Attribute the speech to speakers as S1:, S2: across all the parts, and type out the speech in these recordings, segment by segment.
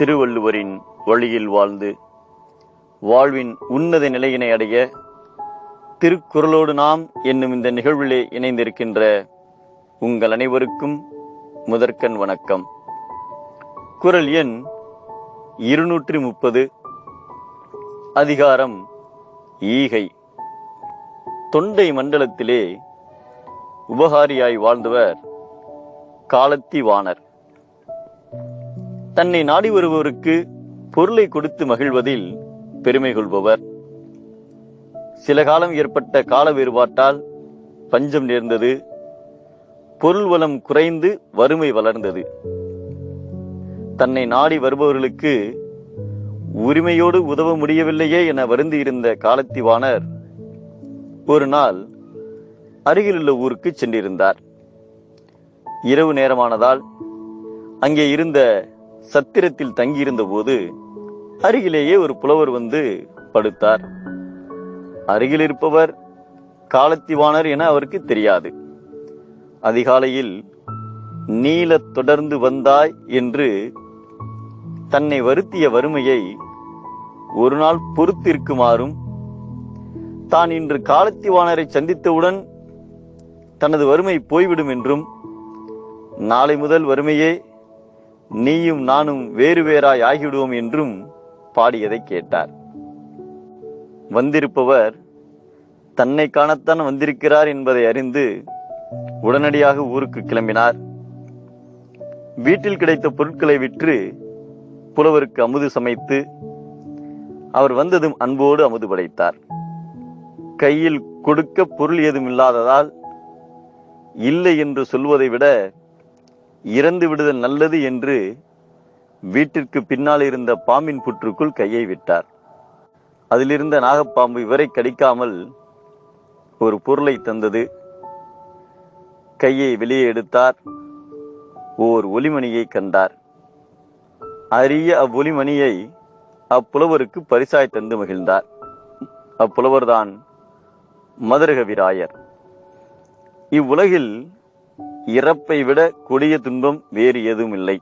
S1: திருவள்ளுவரின் வழியில் வாழ்ந்து வாழ்வின் உன்னத நிலையினை அடைய திருக்குறளோடு நாம் என்னும் இந்த நிகழ்விலே இணைந்திருக்கின்ற உங்கள் அனைவருக்கும் முதற்கண் வணக்கம். குறள் எண் 230, அதிகாரம் ஈகை. தொண்டை மண்டலத்திலே உபகாரியாய் வாழ்ந்தவர் காலத்திவாணர். தன்னை நாடி வருபவருக்கு பொருளை கொடுத்து மகிழ்வதில் பெருமை கொள்பவர். சில காலம் ஏற்பட்ட கால வேறுபாட்டால் பஞ்சம் நேர்ந்தது. பொருள் வளம் குறைந்து வறுமை வளர்ந்தது. தன்னை நாடி வருபவர்களுக்கு உரிமையோடு உதவ முடியவில்லையே என வருந்தியிருந்த காலத்திவாணர் ஒரு நாள் அருகிலுள்ள ஊருக்கு சென்றிருந்தார். இரவு நேரமானதால் அங்கே இருந்த சத்திரத்தில் தங்கியிருந்த போது அருகிலேயே ஒரு புலவர் வந்து படுத்தார். அருகில் இருப்பவர் காலத்திவாணர் என அவருக்கு தெரியாது. அதிகாலையில் நீல தொடர்ந்து வந்தாய் என்று தன்னை வருத்திய வறுமையை ஒரு நாள் பொறுத்திருக்குமாறும், தான் இன்று காலத்திவாணரை சந்தித்தவுடன் தனது வறுமை போய்விடும் என்றும், நாளை முதல் வறுமையே நீயும் நானும் வேறு வேறாய் ஆகிவிடுவோம் என்றும் பாடியதை கேட்டார். வந்திருப்பவர் தன்னை காணத்தான் வந்திருக்கிறார் என்பதை அறிந்து உடனடியாக ஊருக்கு கிளம்பினார். வீட்டில் கிடைத்த பொருட்களை விற்று புலவருக்கு அமுது சமைத்து அவர் வந்ததும் அன்போடு அமுது படைத்தார். கையில் கொடுக்க பொருள் ஏதும் இல்லாததால் இல்லை என்று சொல்வதை விட இறந்து விடுதல் நல்லது என்று வீட்டிற்கு பின்னால் இருந்த பாம்பின் புற்றுக்குள் கையை விட்டார். அதிலிருந்த நாகப்பாம்பு இவரை கடிக்காமல் ஒரு பொருளை தந்தது. கையை வெளியே எடுத்தார். ஓர் ஒலிமணியை கண்டார். அரிய அவ்வொலிமணியை அப்புலவருக்கு பரிசாய் தந்து மகிழ்ந்தார். அப்புலவர்தான் மதுரகவிராயர். இவ்வுலகில் இறப்பை விட கொடிய துன்பம் வேறு எதுவும் இல்லை.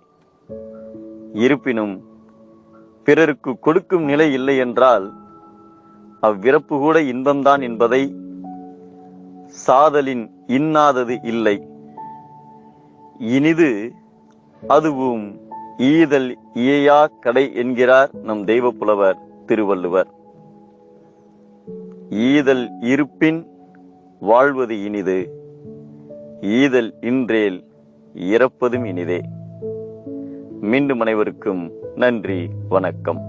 S1: இருப்பினும் பிறருக்கு கொடுக்கும் நிலை இல்லை என்றால் அவ்விறப்பு கூட இன்பம்தான் என்பதை சாதலின் இன்னாதது இல்லை. இனிது அதுவும் ஈதல் இயையா கடை என்கிறார் நம் தெய்வ புலவர் திருவள்ளுவர். ஈதல் இருப்பின் வாழ்வது இனிது, ஈதல் இன்றேல் இறப்பதும் இனிதே. மீண்டும் அனைவருக்கும் நன்றி, வணக்கம்.